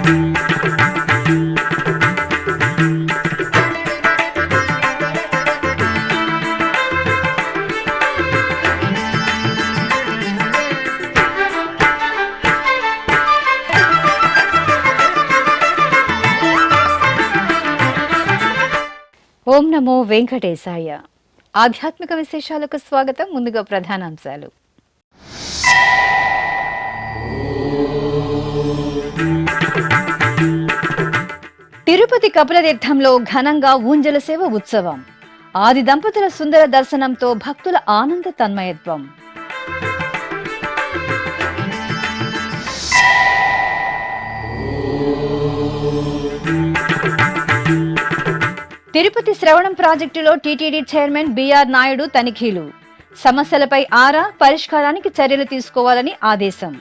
ఓం నమో వెంకటేశాయ. ఆధ్యాత్మిక విశేషాలకు స్వాగతం. ముందుగా ప్రధానాంశాలు. తిరుపతి కపిలతీర్థంలో ఘనంగా ఊంజల సేవ ఉత్సవం. ఆది దంపతుల సుందర దర్శనంతో భక్తుల ఆనంద తన్మయత్వం. తిరుపతి శ్రవణం ప్రాజెక్టులో టీటీడీ చైర్మన్ బిఆర్ నాయుడు తనిఖీలు. సమస్యలపై ఆరా, పరిష్కారానికి చర్యలు తీసుకోవాలని ఆదేశం.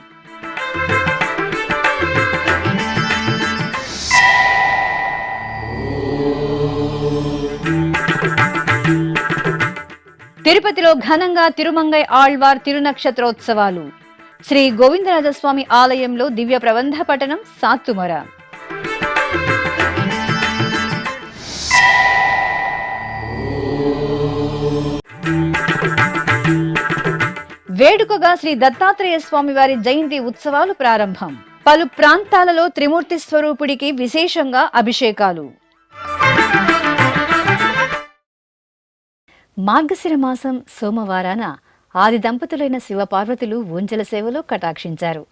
తిరుపతిలో ఘనంగా తిరుమంగై ఆళ్వార్ తిరునక్షత్రోత్సవాలు. శ్రీ గోవిందరాజస్వామి ఆలయంలో దివ్య ప్రబంధ పఠనం సాత్తుమొర. వేడుకగా శ్రీ దత్తాత్రేయ స్వామి వారి జయంతి ఉత్సవాలు ప్రారంభం. పలు ప్రాంతాలలో త్రిమూర్తి స్వరూపుడికి విశేషంగా అభిషేకాలు. మార్గశిర మాసం సోమవారాన ఆది దంపతులైన శివపార్వతులు ఊంజల సేవలో కటాక్షించారు.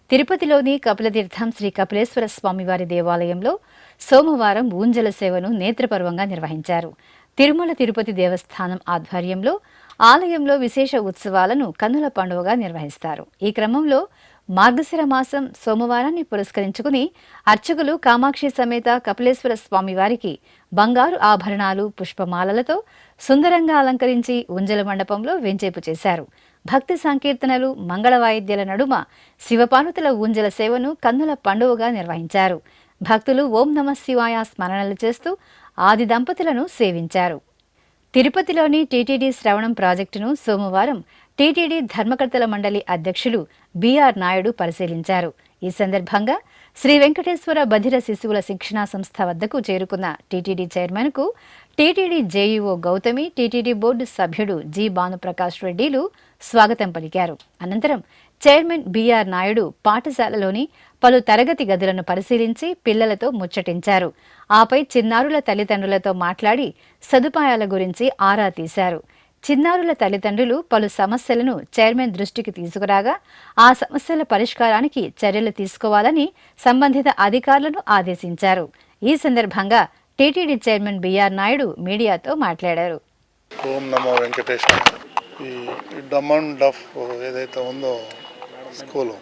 తిరుపతిలోని కపిలతీర్థం శ్రీ కపిలేశ్వర స్వామివారి దేవాలయంలో సోమవారం ఊంజల సేవను నేత్రపర్వంగా నిర్వహించారు. తిరుమల తిరుపతి దేవస్థానం ఆధ్వర్యంలో ఆలయంలో విశేష ఉత్సవాలను కన్నుల పండుగగా నిర్వహిస్తారు. ఈ క్రమంలో మార్గశిర మాసం సోమవారాన్ని పురస్కరించుకుని అర్చకులు కామాక్షి సమేత కపిలేశ్వర స్వామి వారికి బంగారు ఆభరణాలు, పుష్పమాలలతో సుందరంగా అలంకరించి ఊంజల మండపంలో వెంచేపు చేశారు. భక్తి సంకీర్తనలు, మంగళ వాయిద్యాల నడుమ శివపార్వతుల ఊంజల సేవను కన్నుల పండుగగా నిర్వహించారు. భక్తులు ఓం నమః శివాయ స్మరణలు చేస్తూ ఆది దంపతులను సేవించారు. తిరుపతిలోని టీటీడీ శ్రవణం ప్రాజెక్టును సోమవారం టీటీడీ ధర్మకర్తల మండలి అధ్యక్షులు బిఆర్ నాయుడు పరిశీలించారు. ఈ సందర్భంగా శ్రీ వెంకటేశ్వర బధిర శిశువుల శిక్షణా సంస్థ వద్దకు చేరుకున్న టీటీడీ చైర్మన్కు TTD JEO Gowthami, TTD board సభ్యుడు జి భానుప్రకాష్ రెడ్డిలు స్వాగతం పలికారు. అనంతరం చైర్మన్ బిఆర్ నాయుడు పాఠశాలలోని పలు తరగతి గదులను పరిశీలించి పిల్లలతో ముచ్చటించారు. ఆపై చిన్నారుల తల్లిదండ్రులతో మాట్లాడి సదుపాయాల గురించి ఆరా తీశారు. చిన్నారుల తల్లిదండ్రులు పలు సమస్యలను చైర్మన్ దృష్టికి తీసుకురాగా ఆ సమస్యల పరిష్కారానికి చర్యలు తీసుకోవాలని సంబంధిత అధికారులను ఆదేశించారు. ఈ సందర్భంగా టీటీడీ చైర్మన్ బిఆర్ నాయుడు మీడియాతో మాట్లాడారు. ఓం నమో వెంకటేశాయ. ఈ డమన్ డఫ్ ఏదైతే ఉందో స్కూలు,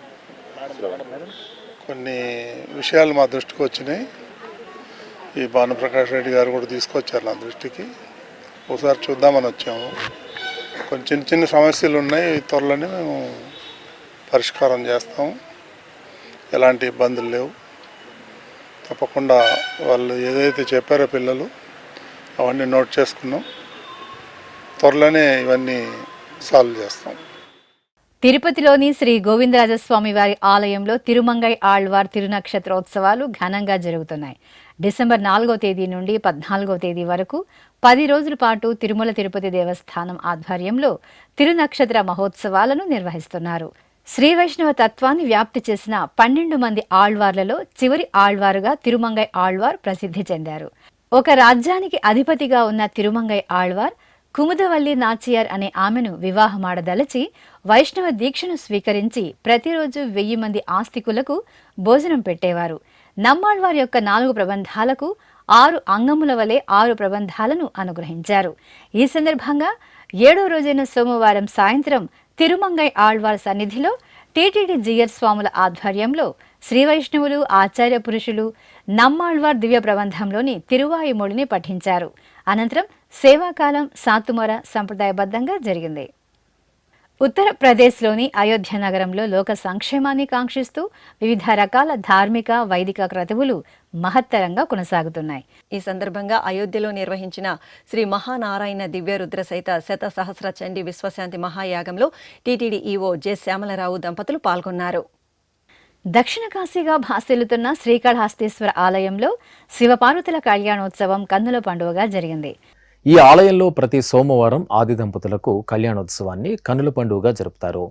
కొన్ని విషయాలు మా దృష్టికి వచ్చినాయి. ఈ భానుప్రకాష్ రెడ్డి గారు కూడా తీసుకొచ్చారు నా దృష్టికి. ఒకసారి చూద్దామని వచ్చాము. కొన్ని చిన్న చిన్న సమస్యలు ఉన్నాయి, త్వరలోనే మేము పరిష్కారం చేస్తాము. ఎలాంటి ఇబ్బందులు లేవు. తప్పకుండా వాళ్ళు ఏదైతే చెప్పారో పిల్లలు అవన్నీ నోట్ చేసుకున్నాం. త్వరలోనే ఇవన్నీ సాల్వ్ చేస్తాం. తిరుపతిలోని శ్రీ గోవిందరాజస్వామి వారి ఆలయంలో తిరుమంగై ఆళ్వార్ తిరునక్షత్రోత్సవాలు ఘనంగా జరుగుతున్నాయి. డిసెంబర్ 4వ తేదీ నుండి 14వ తేదీ వరకు 10 రోజుల పాటు తిరుమల తిరుపతి దేవస్థానం ఆధ్వర్యంలో తిరునక్షత్ర మహోత్సవాలను నిర్వహిస్తున్నారు. శ్రీ వైష్ణవ తత్వాన్ని వ్యాప్తి చేసిన 12 మంది ఆళ్వార్లలో చివరి ఆళ్వారుగా తిరుమంగై ఆళ్వార్ ప్రసిద్ధి చెందారు. ఒక రాజ్యానికి అధిపతిగా ఉన్న తిరుమంగై ఆళ్వార్ కుముదవల్లి నాచియార్ అనే ఆమెను వివాహమాడదలచి వైష్ణవ దీక్షను స్వీకరించి ప్రతిరోజు 1000 మంది ఆస్తికులకు భోజనం పెట్టేవారు. నమ్మాళ్వారి యొక్క 4 ప్రబంధాలకు 6 అంగముల వలె 6 ప్రబంధాలను అనుగ్రహించారు. ఈ సందర్భంగా 7వ రోజైన సోమవారం సాయంత్రం తిరుమంగై ఆళ్వార్ సన్నిధిలో టీటీడీ జియర్ స్వాముల ఆధ్వర్యంలో శ్రీ వైష్ణవులు, ఆచార్య పురుషులు నమ్మాళ్వార్ దివ్య ప్రబంధంలోని తిరువాయుమొళిని పఠించారు. అనంతరం సేవాకాలం సాత్తుమొర సంప్రదాయబద్ధంగా జరిగింది. ఉత్తరప్రదేశ్లోని అయోధ్య నగరంలో లోక సంక్షేమాన్ని కాంక్షిస్తూ వివిధ రకాల ధార్మిక, వైదిక క్రతువులు మహత్తరంగా కొనసాగుతున్నాయి. ఈ సందర్భంగా అయోధ్యలో నిర్వహించిన శ్రీ మహానారాయణ దివ్య రుద్ర సహిత శత సహస్ర చండీ విశ్వశాంతి మహాయాగంలో టీటీడీ ఈవో జె శ్యామలరావు దంపతులు పాల్గొన్నారు. దక్షిణ కాశీగా భాసిల్లుతున్న శ్రీకాళహస్తీశ్వర ఆలయంలో శివపార్వతుల కళ్యాణోత్సవం కన్నుల పండుగగా జరిగింది. ఈ ఆలయంలో ప్రతి సోమవారం ఆది దంపతులకు కళ్యాణోత్సవాన్ని కన్నుల పండుగగా జరుపుతారు.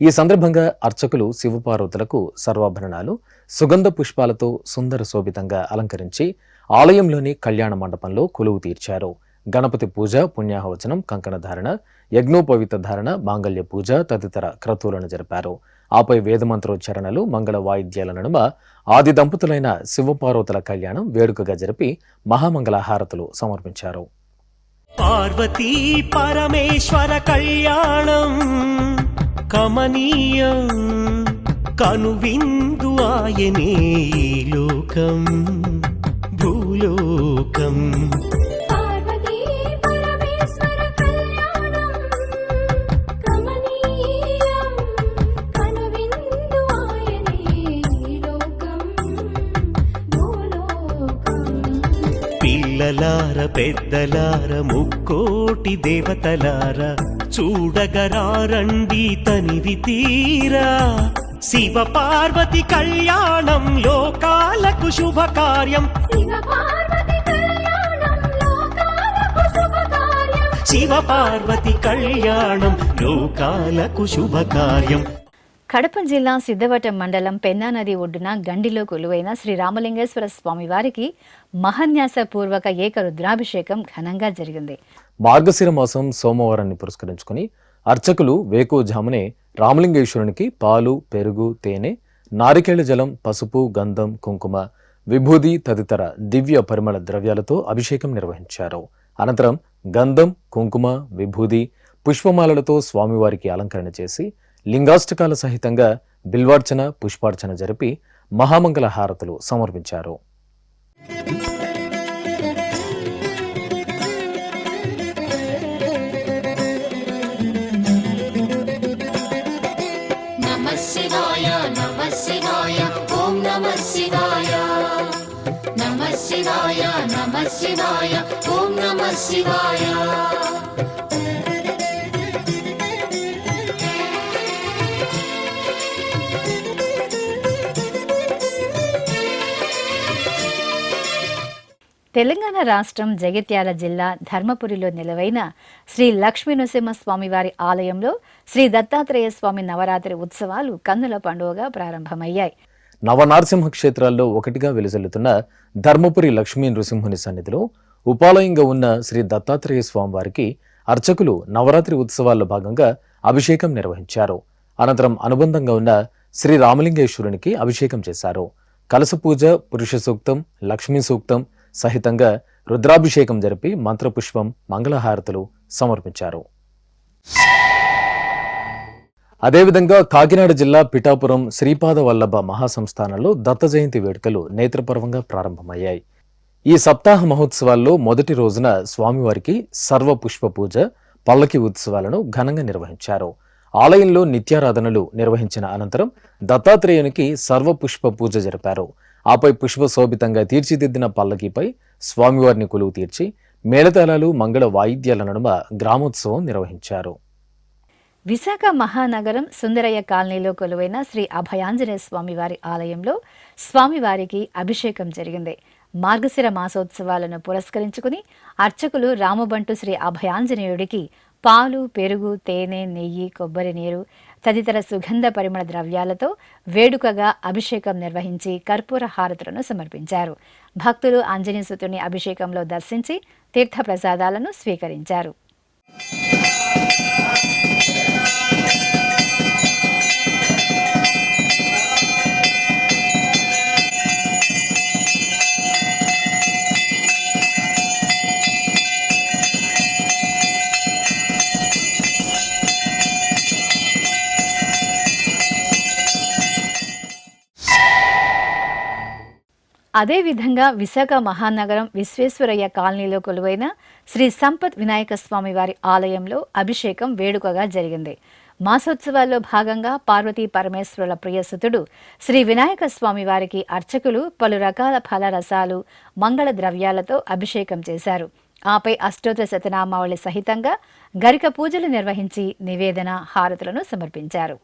ఈ సందర్భంగా అర్చకులు శివపార్వతులకు సర్వాభరణాలు, సుగంధ పుష్పాలతో సుందర శోభితంగా అలంకరించి ఆలయంలోని కళ్యాణ మండపంలో కొలువు తీర్చారు. గణపతి పూజ, పుణ్యాహవచనం, కంకణధారణ, యజ్ఞోపవిత ధారణ, మాంగళ్య పూజ తదితర క్రతువులను జరిపారు. ఆపై వేదమంత్రోచ్చరణలు, మంగళ వాయిద్యాల నడుమ ఆది దంపతులైన శివపార్వతుల కళ్యాణం వేడుకగా జరిపి మహామంగళ హారతులు సమర్పించారు. పార్వతీ పరమేశ్వర కళ్యాణం కమనీయం కనువిందు ఆయనే లోకం భూలోకం. పిల్లలార పెద్దలార ముక్కోటి దేవతలార చూడగరారండి తనివి తీరా. శివ పార్వతి కళ్యాణం లోకాలకు శుభకార్యం. శివ పార్వతి కళ్యాణం లోకాలకు శుభకార్యం. కడప జిల్లా సిద్ధవటం మండలం పెన్నా నది ఒడ్డున గండిలో కొలువైన శ్రీ రామలింగేశ్వర స్వామి వారికి మహాన్యాసపూర్వక ఏకరుద్రాభిషేకం ఘనంగా జరిగింది. మార్గశిర మాసం సోమవారాన్ని పురస్కరించుకుని అర్చకులు వేకోజామునే రామలింగేశ్వరునికి పాలు, పెరుగు, తేనె, నారికేళ జలం, పసుపు, గంధం, కుంకుమ, విభూది తదితర దివ్య పరిమళ ద్రవ్యాలతో అభిషేకం నిర్వహించారు. అనంతరం గంధం, కుంకుమ, విభూది, పుష్పమాలలతో స్వామివారికి అలంకరణ చేసి లింగాష్టకాల సహితంగా బిల్వార్చన, పుష్పార్చన జరిపి మహామంగళ హారతులు సమర్పించారు. నమః శివాయ నమః శివాయ ఓం నమః శివాయ నమః శివాయ నమః శివాయ ఓం నమః శివాయ. తెలంగాణ రాష్ట్రం జగిత్యాల జిల్లా ధర్మపురిలో నిలవైన శ్రీ లక్ష్మీ నృసింహస్వామివారి ఆలయంలో శ్రీ దత్తాత్రేయ స్వామి నవరాత్రి ఉత్సవాలు కన్నుల పండుగగా ప్రారంభమయ్యాయి. నవనారసింహ క్షేత్రాల్లో ఒకటిగా వెలుసెల్లుతున్న ధర్మపురి లక్ష్మీ నృసింహుని సన్నిధిలో ఉపాలయంగా ఉన్న శ్రీ దత్తాత్రేయ స్వామివారికి అర్చకులు నవరాత్రి ఉత్సవాల్లో భాగంగా అభిషేకం నిర్వహించారు. అనంతరం అనుబంధంగా ఉన్న శ్రీ రామలింగేశ్వరునికి అభిషేకం చేశారు. కలశ పూజ, పురుష సూక్తం, లక్ష్మీ సూక్తం సహితంగా రుద్రాభిషేకం జరిపి మంత్రపుష్పం, మంగళహారతులు సమర్పించారు. అదేవిధంగా కాకినాడ జిల్లా పిఠాపురం శ్రీపాద వల్లభ మహాసంస్థానంలో దత్త జయంతి వేడుకలు నేత్రపర్వంగా ప్రారంభమయ్యాయి. ఈ సప్తాహ మహోత్సవాల్లో మొదటి రోజున స్వామివారికి సర్వ పుష్ప పూజ, పల్లకి ఉత్సవాలను ఘనంగా నిర్వహించారు. ఆలయంలో నిత్యారాధనలు నిర్వహించిన అనంతరం దత్తాత్రేయునికి సర్వ పుష్ప పూజ జరిపారు. ఆపై పుష్పశోభితంగా తీర్చిదిద్దిన పల్లకీపై స్వామివారిని కొలువు తీర్చి మేళతాళాలు, మంగళ వాయిద్యాల నడుమ గ్రామోత్సవం నిర్వహించారు. విశాఖ మహానగరం సుందరయ్య కాలనీలో కొలువైన శ్రీ అభయాంజనేయ స్వామివారి ఆలయంలో స్వామివారికి అభిషేకం జరిగింది. మార్గశిర మాసోత్సవాలను పురస్కరించుకుని అర్చకులు రామబంటు శ్రీ అభయాంజనేయుడికి పాలు, పెరుగు, తేనె, నెయ్యి, కొబ్బరి నీరు తదితర సుగంధ పరిమళ ద్రవ్యాలతో వేడుకగా అభిషేకం నిర్వహించి కర్పూర హారతులను సమర్పించారు. భక్తులు ఆంజనేయసుతుని అభిషేకంలో దర్శించి తీర్థప్రసాదాలను స్వీకరించారు. అదేవిధంగా విశాఖ మహానగరం విశ్వేశ్వరయ్య కాలనీలో కొలువైన శ్రీ సంపత్ వినాయక స్వామి వారి ఆలయంలో అభిషేకం వేడుకగా జరిగింది. మాసోత్సవాల్లో భాగంగా పార్వతీ పరమేశ్వరుల ప్రియసుతుడు శ్రీ వినాయక స్వామి వారికి అర్చకులు పలు రకాల ఫలరసాలు, మంగళ ద్రవ్యాలతో అభిషేకం చేశారు. ఆపై అష్టోత్తర శతనామావళి సహితంగా గరిక పూజలు నిర్వహించి నివేదన, హారతులను సమర్పించారు.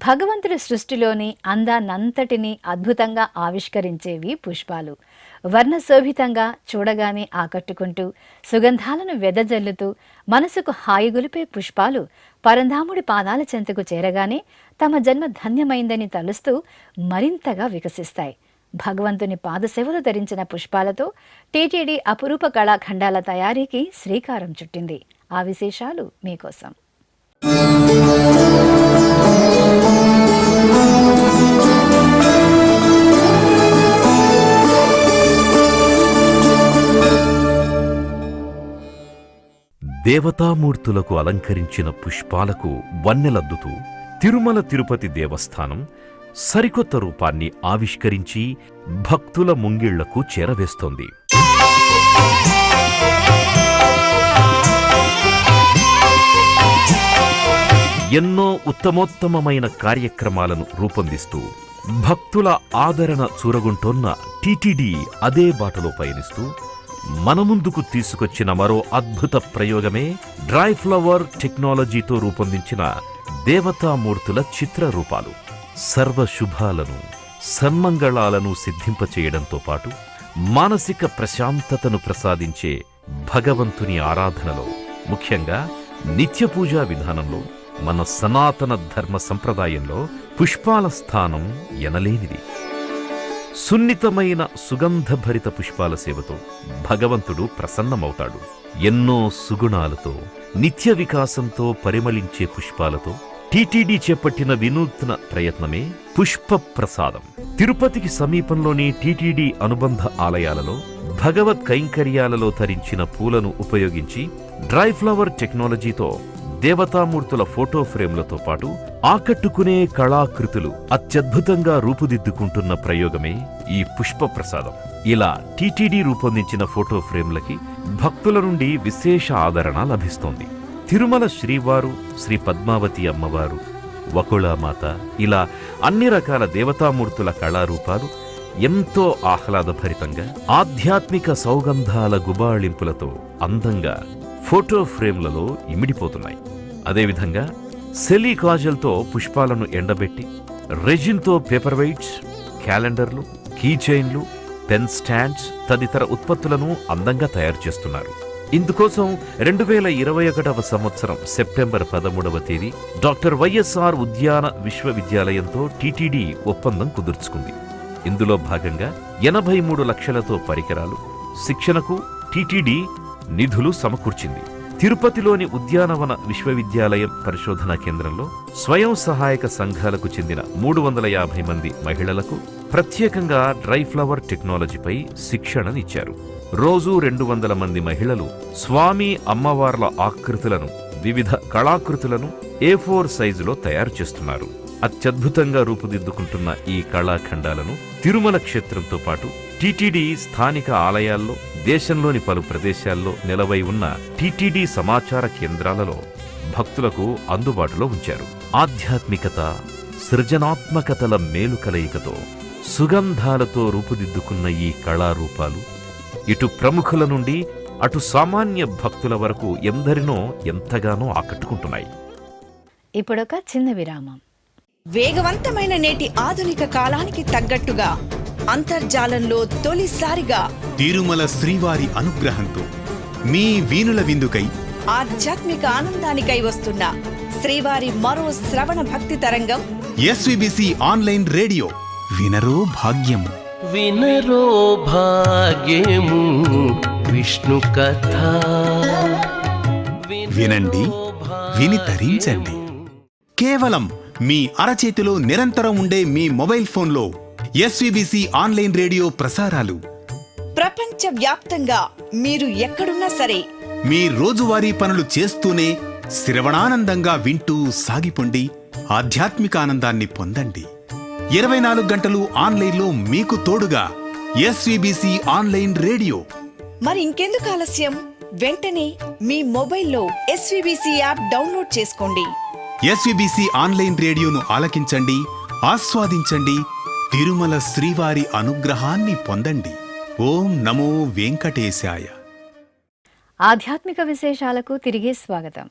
భగవంతుడి సృష్టిలోని అందాన్నంతటినీ అద్భుతంగా ఆవిష్కరించేవి పుష్పాలు. వర్ణశోభితంగా చూడగానే ఆకట్టుకుంటూ సుగంధాలను వెదజల్లుతూ మనసుకు హాయిగొలిపే పుష్పాలు పరంధాముడి పాదాల చెంతకు చేరగానే తమ జన్మ ధన్యమైందని తలుస్తూ మరింతగా వికసిస్తాయి. భగవంతుని పాదసేవలు ధరించిన పుష్పాలతో టీటీడీ అపురూప కళాఖండాల తయారీకి శ్రీకారం చుట్టింది. ఆ విశేషాలు మీకోసం. దేవతామూర్తులకు అలంకరించిన పుష్పాలకు వన్నెలద్దుతూ తిరుమల తిరుపతి దేవస్థానం సరికొత్త రూపాన్ని ఆవిష్కరించి భక్తుల ముంగిళ్లకు చేరవేస్తోంది. ఎన్నో ఉత్తమోత్తమమైన కార్యక్రమాలను రూపొందిస్తూ భక్తుల ఆదరణ చూరగొంటోన్న టీటీడీ అదే బాటలో పయనిస్తూ మన ముందుకు తీసుకొచ్చిన మరో అద్భుత ప్రయోగమే డ్రై ఫ్లవర్ టెక్నాలజీతో రూపొందించిన దేవతామూర్తుల చిత్రరూపాలు. సర్వశుభాలను సన్మంగళాలను సిద్ధింపచేయడంతో పాటు మానసిక ప్రశాంతతను ప్రసాదించే భగవంతుని ఆరాధనలో, ముఖ్యంగా నిత్యపూజా విధానంలో, మన సనాతన ధర్మ సంప్రదాయంలో పుష్పాల స్థానం ఎనలేనిది. సున్నితమైన సుగంధభరిత పుష్పాల సేవతో భగవంతుడు ప్రసన్నమవుతాడు. ఎన్నో సుగుణాలతో నిత్య వికాసంతో పరిమళించే పుష్పాలతో టీటీడీ చేపట్టిన వినూత్న ప్రయత్నమే పుష్ప ప్రసాదం. తిరుపతికి సమీపంలోని టీటీడీ అనుబంధ ఆలయాలలో భగవత్ కైంకర్యాలలో తరించిన పూలను ఉపయోగించి డ్రై ఫ్లవర్ టెక్నాలజీతో దేవతామూర్తుల ఫోటో ఫ్రేమ్లతో పాటు ఆకట్టుకునే కళాకృతులు అత్యద్భుతంగా రూపుదిద్దుకుంటున్న ప్రయోగమే ఈ పుష్ప ప్రసాదం. ఇలా టీటీడీ రూపొందించిన ఫోటో ఫ్రేమ్లకి భక్తుల నుండి విశేష ఆదరణ లభిస్తోంది. తిరుమల శ్రీవారు, శ్రీ పద్మావతి అమ్మవారు, వకుళామాత, ఇలా అన్ని రకాల దేవతామూర్తుల కళారూపాలు ఎంతో ఆహ్లాదభరితంగా ఆధ్యాత్మిక సౌగంధాల గుబాళింపులతో అందంగా ఫోటో ఫ్రేమ్లలో ఇమిడిపోతున్నాయి. అదేవిధంగా సెలీ కాజల్తో పుష్పాలను ఎండబెట్టి రెజిన్తో పేపర్ వెయిట్స్, క్యాలెండర్లు, కీ చైన్లు, పెన్ స్టాండ్స్ తదితర ఉత్పత్తులను అందంగా తయారు చేస్తున్నారు. ఇందుకోసం 2021వ సంవత్సరం సెప్టెంబర్ 13వ తేదీ డాక్టర్ వైఎస్ఆర్ ఉద్యాన విశ్వవిద్యాలయంతో టీటీడీ ఒప్పందం కుదుర్చుకుంది. ఇందులో భాగంగా 83 లక్షలతో పరికరాలు, శిక్షణకు టీటీడీ నిధులు సమకూర్చింది. తిరుపతిలోని ఉద్యానవన విశ్వవిద్యాలయం పరిశోధనా కేంద్రంలో స్వయం సహాయక సంఘాలకు చెందిన 350 మంది మహిళలకు ప్రత్యేకంగా డ్రై ఫ్లవర్ టెక్నాలజీపై శిక్షణనిచ్చారు. రోజూ 200 మంది మహిళలు స్వామి అమ్మవార్ల ఆకృతులను, వివిధ కళాకృతులను A4 సైజులో తయారు చేస్తున్నారు. అత్యద్భుతంగా రూపుదిద్దుకుంటున్న ఈ కళాఖండాలను తిరుమల క్షేత్రంతో పాటు టీటీడీ స్థానిక ఆలయాల్లో, దేశంలోని పలు ప్రదేశాల్లో నిలవై ఉన్న టీటీడీ సమాచార కేంద్రాలలో భక్తులకు అందుబాటులో ఉంచారు. ఆధ్యాత్మికత, సృజనాత్మకతల మేలు కలయికతో సుగంధాలతో రూపుదిద్దుకున్న ఈ కళారూపాలు ఇటు ప్రముఖుల నుండి అటు సామాన్య భక్తుల వరకు ఎందరినో ఎంతగానో ఆకట్టుకుంటున్నాయి. ఇప్పుడొక చిన్న విరామం. వేగవంతమైన నేటి ఆధునిక కాలానికి తగ్గట్టుగా అంతర్జాలంలో తొలిసారిగా తిరుమల శ్రీవారి అనుగ్రహంతో మీ వీణుల విందుకై ఆధ్యాత్మిక ఆనందానికై వస్తున్న శ్రీవారి మరో శ్రవణ భక్తి తరంగం ఎస్వీబీసీ ఆన్లైన్ రేడియో. వినరో భాగ్యము, వినరో భాగ్యము విష్ణు కథ. వినండి, విని తరించండి. కేవలం మీ అరచేతిలో నిరంతరం ఉండే మీ మొబైల్ ఫోన్లో ఎస్వీబీసీ ఆన్లైన్ రేడియో ప్రసారాలు ప్రపంచ వ్యాప్తంగా మీరు ఎక్కడున్నా సరే మీ రోజువారీ పనులు చేస్తూనే శ్రవణానందంగా వింటూ సాగిపోండి. ఆధ్యాత్మిక ఆనందాన్ని పొందండి. 24 గంటలు ఆన్లైన్లో మీకు తోడుగా ఎస్వీబీసీ ఆన్లైన్ రేడియో. మరి ఇంకెందుకు ఆలస్యం? వెంటనే మీ మొబైల్లో ఎస్వీబీసీ యాప్ డౌన్లోడ్ చేసుకోండి. ఎస్వీబీసీ ఆన్లైన్ రేడియోను ఆలకించండి, ఆస్వాదించండి. తిరుమల శ్రీవారి అనుగ్రహాన్ని పొందండి. ఓం నమో వెంకటేశాయ. ఆధ్యాత్మిక విశేషాలకు తిరిగి స్వాగతం.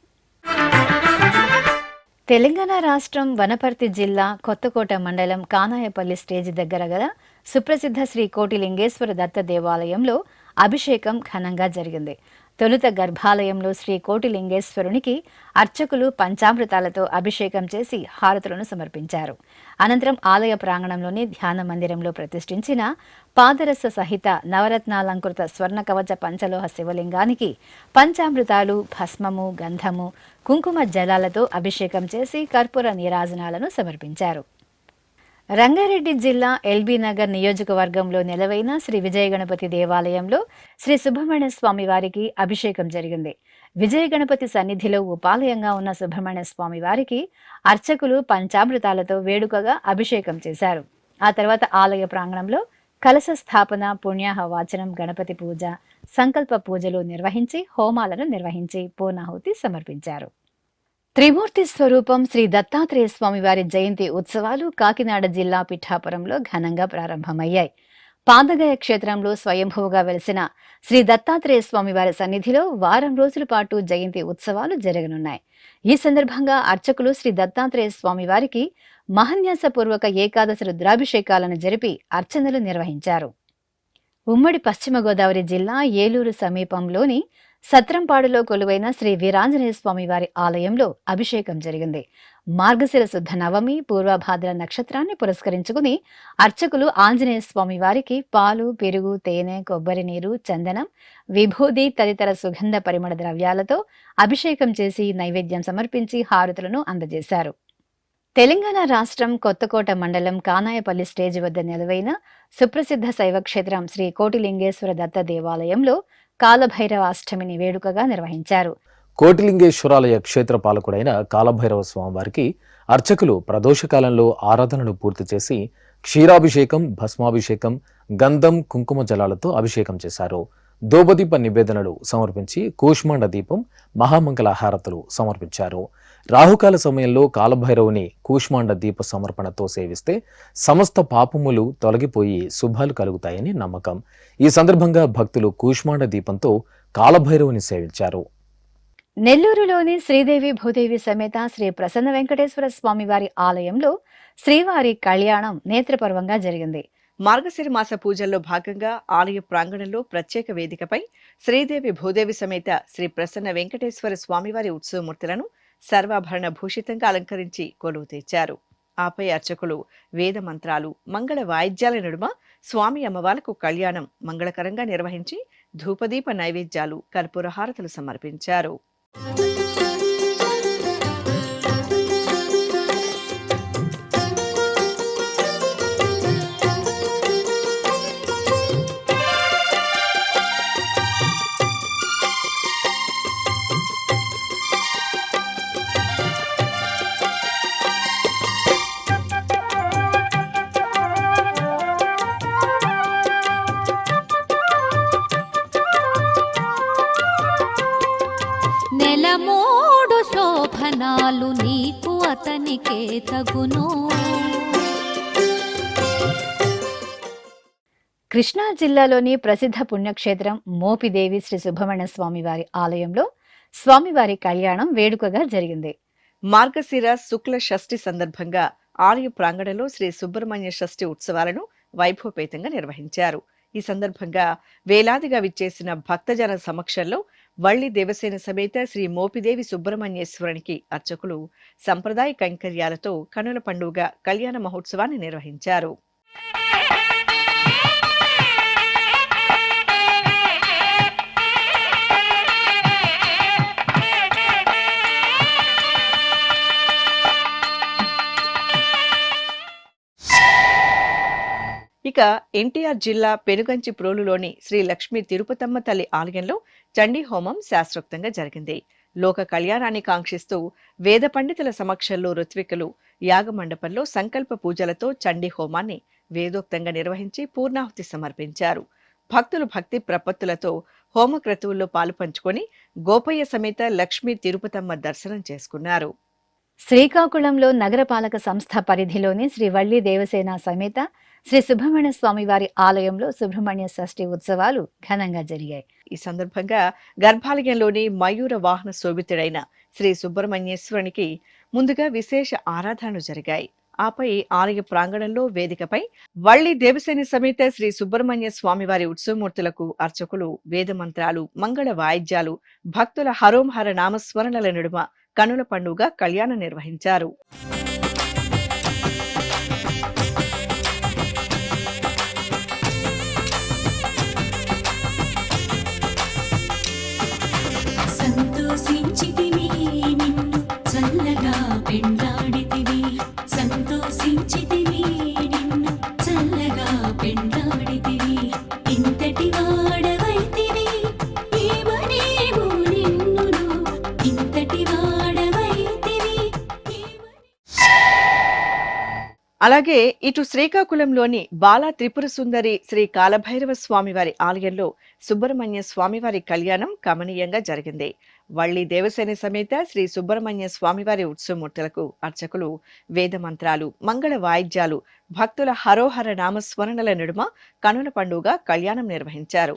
తెలంగాణ రాష్ట్రం వనపర్తి జిల్లా కొత్తకోట మండలం కానాయపల్లి స్టేజి దగ్గర గల సుప్రసిద్ధ శ్రీ కోటిలింగేశ్వర దత్త దేవాలయంలో అభిషేకం ఘనంగా జరిగింది. తొలుత గర్భాలయంలో శ్రీ కోటిలింగేశ్వరునికి అర్చకులు పంచామృతాలతో అభిషేకం చేసి హారతులను సమర్పించారు. అనంతరం ఆలయ ప్రాంగణంలోని ధ్యాన మందిరంలో ప్రతిష్ఠించిన పాదరస సహిత నవరత్నాలంకృత స్వర్ణ కవచ పంచలోహ శివలింగానికి పంచామృతాలు, భస్మము, గంధము, కుంకుమ జలాలతో అభిషేకం చేసి కర్పూర నీరాజనాలను సమర్పించారు. రంగారెడ్డి జిల్లా ఎల్బీ నగర్ నియోజకవర్గంలో నెలవైన శ్రీ విజయ గణపతి దేవాలయంలో శ్రీ సుబ్రహ్మణ్య స్వామి వారికి అభిషేకం జరిగింది. విజయ గణపతి సన్నిధిలో ఉపాలయంగా ఉన్న సుబ్రహ్మణ్య స్వామి వారికి అర్చకులు పంచామృతాలతో వేడుకగా అభిషేకం చేశారు. ఆ తర్వాత ఆలయ ప్రాంగణంలో కలశ స్థాపన, పుణ్యాహ వాచనం, గణపతి పూజ, సంకల్ప పూజలు నిర్వహించి హోమాలను నిర్వహించి పూర్ణాహుతి సమర్పించారు. త్రిమూర్తి స్వరూపం శ్రీ దత్తాత్రేయ స్వామివారి జయంతి ఉత్సవాలు కాకినాడ జిల్లా పిఠాపురంలో ఘనంగా ప్రారంభమయ్యాయి. పాదగయ క్షేత్రంలో స్వయంభూగా వెలిసిన శ్రీ దత్తాత్రేయ స్వామివారి సన్నిధిలో వారం రోజుల పాటు జయంతి ఉత్సవాలు జరగనున్నాయి. ఈ సందర్భంగా అర్చకులు శ్రీ దత్తాత్రేయ స్వామివారికి మహన్యాసపూర్వక ఏకాదశి రుద్రాభిషేకాలను జరిపి అర్చనలు నిర్వహించారు. ఉమ్మడి పశ్చిమ గోదావరి జిల్లా ఏలూరు సమీపంలోని సత్రంపాడులో కొలువైన శ్రీ వీరాంజనేయ స్వామి వారి ఆలయంలో అభిషేకం జరిగింది. మార్గశిర శుద్ధ నవమి పూర్వభాద్ర నక్షత్రాన్ని పురస్కరించుకుని అర్చకులు ఆంజనేయ స్వామి వారికి పాలు, పెరుగు, తేనె, కొబ్బరి నీరు, చందనం, విభూది తదితర సుగంధ పరిమళ ద్రవ్యాలతో అభిషేకం చేసి నైవేద్యం సమర్పించి హారతులను అందజేశారు. తెలంగాణ రాష్ట్రం కొత్తకోట మండలం కానాయపల్లి స్టేజి వద్ద నెలవైన సుప్రసిద్ధ శైవక్షేత్రం శ్రీ కోటిలింగేశ్వర దత్త దేవాలయంలో కాలభైరవ అష్టమిని వేడుకగా నిర్వహించారు. కోటిలింగేశ్వరాలయ క్షేత్ర పాలకుడైన కాలభైరవ స్వామివారికి అర్చకులు ప్రదోషకాలంలో ఆరాధనలు పూర్తి చేసి క్షీరాభిషేకం, భస్మాభిషేకం, గంధం, కుంకుమ జలాలతో అభిషేకం చేశారు. దోబదీప నివేదనలు సమర్పించి కూష్మాండ దీపం, మహామంగళ హారతులు సమర్పించారు. రాహుకాల సమయంలో కాలభైరవుని కూష్మాండ దీప సమర్పణతో సేవిస్తే సమస్త పాపములు తొలగిపోయి శుభాలు కలుగుతాయని నమ్మకం. ఈ సందర్భంగా భక్తులు కూష్మాండ దీపంతో కాలభైరవుని సేవించారు. నెల్లూరులోని శ్రీదేవి భూదేవి సమేత శ్రీ ప్రసన్న వెంకటేశ్వర స్వామి వారి ఆలయంలో శ్రీవారి కళ్యాణం నేత్రపర్వంగా జరిగింది. మార్గశిర మాస పూజల్లో భాగంగా ఆలయ ప్రాంగణంలో ప్రత్యేక వేదికపై శ్రీదేవి భూదేవి సమేత శ్రీ ప్రసన్న వెంకటేశ్వర స్వామివారి ఉత్సవమూర్తులను సర్వాభరణ భూషితంగా అలంకరించి కొలువు తెచ్చారు. ఆపై అర్చకులు వేద మంత్రాలు, మంగళ వాయిద్యాల నడుమ స్వామి అమ్మవార్లకు కళ్యాణం మంగళకరంగా నిర్వహించి ధూపదీప నైవేద్యాలు, కర్పూర హారతులు సమర్పించారు. నెలమోడు శోభనాలు నీకు అతనికే తగును. కృష్ణా జిల్లాలోని ప్రసిద్ధ పుణ్యక్షేత్రం మోపిదేవి శ్రీ సుబ్రహ్మణ్య స్వామి వారి ఆలయంలో స్వామివారి కళ్యాణం వేడుకగా జరిగింది. మార్గశిర శుక్ల షష్ఠి సందర్భంగా ఆలయ ప్రాంగణంలో శ్రీ సుబ్రహ్మణ్య షష్ఠి ఉత్సవాలను వైభవపేతంగా నిర్వహించారు. ఈ సందర్భంగా వేలాదిగా విచ్చేసిన భక్తజన సమక్షంలో వల్లి దేవసేన సమేత శ్రీ మోపిదేవి సుబ్రహ్మణ్యేశ్వరునికి అర్చకులు సంప్రదాయ కైంకర్యాలతో కనుల పండుగ కళ్యాణ మహోత్సవాన్ని నిర్వహించారు. ఇక ఎన్టీఆర్ జిల్లా పెనుగంచి ప్రోలులోని శ్రీ లక్ష్మీ తిరుపతమ్మ తల్లి ఆలయంలో చండీ హోమం శాస్త్రోక్తంగా జరిగింది. లోక కళ్యాణాన్ని కాంక్షిస్తూ వేద పండితుల సమక్షంలో ఋత్వికులు యాగమండపంలో సంకల్ప పూజలతో చండీ హోమాన్ని వేదోక్తంగా నిర్వహించి పూర్ణాహుతి సమర్పించారు. భక్తులు భక్తి ప్రపత్తులతో హోమక్రతువుల్లో పాలు పంచుకొని గోపయ్య సమేత లక్ష్మీ తిరుపతమ్మ దర్శనం చేసుకున్నారు. శ్రీకాకుళంలో నగరపాలక సంస్థ పరిధిలోని శ్రీ వల్లి దేవసేన సమేత శ్రీ సుబ్రహ్మణ్య స్వామి వారి ఆలయంలో సుబ్రహ్మణ్య షష్ఠి ఉత్సవాలు ఘనంగా జరిగాయి. ఈ సందర్భంగా గర్భాలయంలోని మయూర వాహన శోభితుడైన శ్రీ సుబ్రహ్మణ్యేశ్వరునికి ముందుగా విశేష ఆరాధనలు జరిగాయి. ఆపై ఆలయ ప్రాంగణంలో వేదికపై వల్లి దేవసేని సమేత శ్రీ సుబ్రహ్మణ్య స్వామివారి ఉత్సవమూర్తులకు అర్చకులు వేదమంత్రాలు, మంగళ వాయిద్యాలు, భక్తుల హరోంహర నామస్మరణల నడుమ కనుల పండుగ కళ్యాణం నిర్వహించారు. సంతోషించితివి నిన్ను చల్లగా పెండాడితివి, సంతోషించితివి నిన్ను చల్లగా పెండాడితివి, ఇంతటి వాడవైతివి ఏమనేమో నిన్నును, ఇంతటి వాడవైతివి. అలాగే ఇటు శ్రీకాకుళంలోని బాలా త్రిపుర సుందరి శ్రీ కాలభైరవ స్వామివారి ఆలయంలో సుబ్రహ్మణ్య స్వామివారి కళ్యాణం కమనీయంగా జరిగింది. వల్లి దేవసేని సమేత శ్రీ సుబ్రహ్మణ్య స్వామివారి ఉత్సవమూర్తులకు అర్చకులు వేదమంత్రాలు, మంగళ వాయిద్యాలు, భక్తుల హరోహర నామస్మరణల నడుమ కనుల పండుగ కళ్యాణం నిర్వహించారు.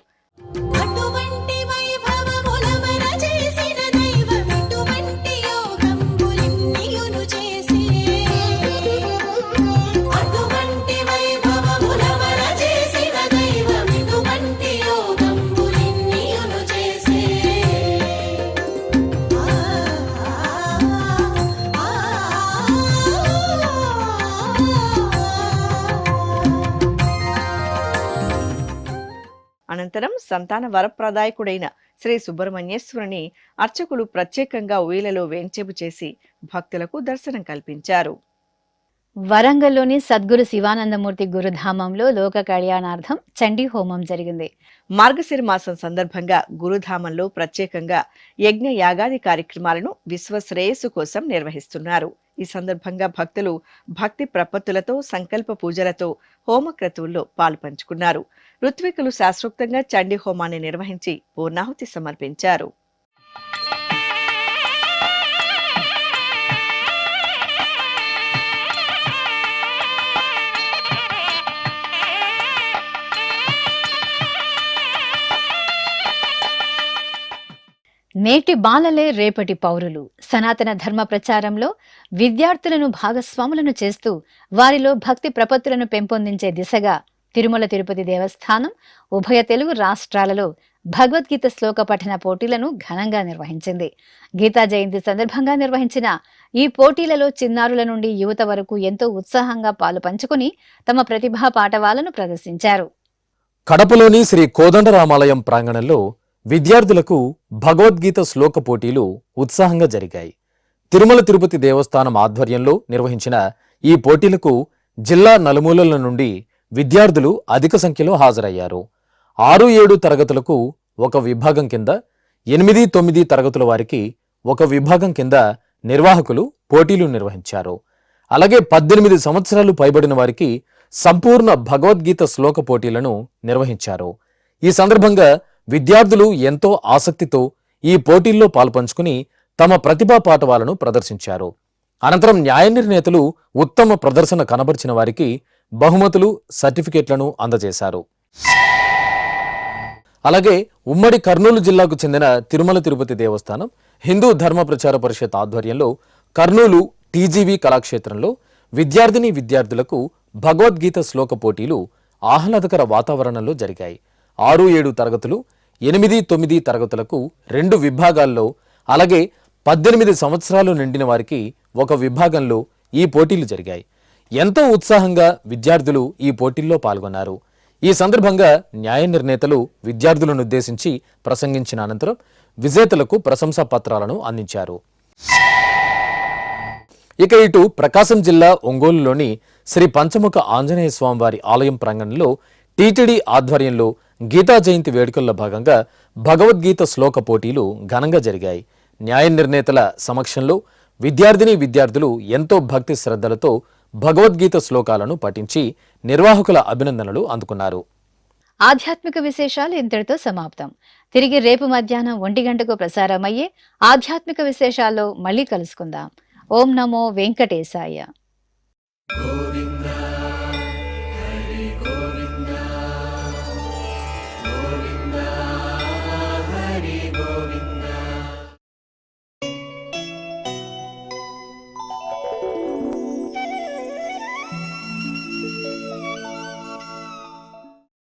అటువంటి వైభవములమర చేసిన దైవం ఎటువంటి యోగంబులెన్నియును చేసే, అటువంటి వైభవములమర చేసిన దైవం ఎటువంటి యోగంబులెన్నియును చేసే. అనంతరం సంతాన వరప్రదాయకుడైన శ్రీ సుబ్రహ్మణ్యేశ్వరుని అర్చకులు ప్రత్యేకంగా ఉయ్యలలో వేంచేపు చేసి భక్తులకు దర్శనం కల్పించారు. వరంగల్లోని సద్గురు శివానందమూర్తి గురుధామంలో లోక కళ్యాణార్థం చండీ హోమం జరిగింది. మార్గశిర మాసం సందర్భంగా గురుధామంలో ప్రత్యేకంగా యజ్ఞ యాగాది కార్యక్రమాలను విశ్వశ్రేయస్సు కోసం నిర్వహిస్తున్నారు. ఈ సందర్భంగా భక్తులు భక్తి ప్రపత్తులతో, సంకల్ప పూజలతో హోమక్రతువుల్లో పాలు పంచుకున్నారు. ఋత్వికులు శాస్త్రోక్తంగా చండీ హోమాన్ని నిర్వహించి పూర్ణాహుతి సమర్పించారు. నేటి బాలలే రేపటి పౌరులు. సనాతన ధర్మ ప్రచారంలో విద్యార్థులను భాగస్వాములను చేస్తూ వారిలో భక్తి ప్రపత్తులను పెంపొందించే దిశగా తిరుమల తిరుపతి దేవస్థానం ఉభయ తెలుగు రాష్ట్రాలలో భగవద్గీత శ్లోక పఠన పోటీలను ఘనంగా నిర్వహించింది. గీతా జయంతి సందర్భంగా నిర్వహించిన ఈ పోటీలలో చిన్నారుల నుండి యువత వరకు ఎంతో ఉత్సాహంగా పాలు పంచుకుని తమ ప్రతిభా పాటవాలను ప్రదర్శించారు. కడపలోని శ్రీ కోదండరామాలయం ప్రాంగణంలో విద్యార్థులకు భగవద్గీత శ్లోక పోటీలు ఉత్సాహంగా జరిగాయి. తిరుమల తిరుపతి దేవస్థానం ఆధ్వర్యంలో నిర్వహించిన ఈ పోటీలకు జిల్లా నలుమూలల నుండి విద్యార్థులు అధిక సంఖ్యలో హాజరయ్యారు. 6-7 తరగతులకు ఒక విభాగం కింద, 8-9 తరగతుల వారికి ఒక విభాగం కింద నిర్వాహకులు పోటీలు నిర్వహించారు. అలాగే 18 సంవత్సరాలు పైబడిన వారికి సంపూర్ణ భగవద్గీత శ్లోక పోటీలను నిర్వహించారు. ఈ సందర్భంగా విద్యార్థులు ఎంతో ఆసక్తితో ఈ పోటీల్లో పాల్పంచుకుని తమ ప్రతిభా పాటవాలను ప్రదర్శించారు. అనంతరం న్యాయ నిర్ణేతలు ఉత్తమ ప్రదర్శన కనబరిచిన వారికి బహుమతులు, సర్టిఫికెట్లను అందజేశారు. అలాగే ఉమ్మడి కర్నూలు జిల్లాకు చెందిన తిరుమల తిరుపతి దేవస్థానం హిందూ ధర్మ ప్రచార పరిషత్ ఆధ్వర్యంలో కర్నూలు టీజీవీ కళాక్షేత్రంలో విద్యార్థిని విద్యార్థులకు భగవద్గీత శ్లోక పోటీలు ఆహ్లాదకర వాతావరణంలో జరిగాయి. 6-7 తరగతులు, 8-9 తరగతులకు 2 విభాగాల్లో, అలాగే 18 సంవత్సరాలు నిండిన వారికి ఒక విభాగంలో ఈ పోటీలు జరిగాయి. ఎంతో ఉత్సాహంగా విద్యార్థులు ఈ పోటీల్లో పాల్గొన్నారు. ఈ సందర్భంగా న్యాయ నిర్ణేతలు విద్యార్థులను ఉద్దేశించి ప్రసంగించిన అనంతరం విజేతలకు ప్రశంసా పత్రాలను అందించారు. ఇక ఇటు ప్రకాశం జిల్లా ఒంగోలులోని శ్రీ పంచముఖ ఆంజనేయ స్వామివారి ఆలయం ప్రాంగణంలో టీటీడీ ఆధ్వర్యంలో గీతా జయంతి వేడుకల్లో భాగంగా భగవద్గీత శ్లోక పోటీలు ఘనంగా జరిగాయి. న్యాయ నిర్ణేతల సమక్షంలో విద్యార్థిని విద్యార్థులు ఎంతో భక్తి శ్రద్ధలతో భగవద్గీత శ్లోకాలను పఠించి నిర్వాహకుల అభినందనలు అందుకున్నారు. ఆధ్యాత్మిక విశేషాలు ఇంతటితో సమాప్తం. తిరిగి రేపు మధ్యాహ్నం 1 గంటకు ప్రసారమయ్యే ఆధ్యాత్మిక విశేషాల్లో మళ్ళీ కలుసుకుందాం. ఓం నమో వెంకటేశాయ.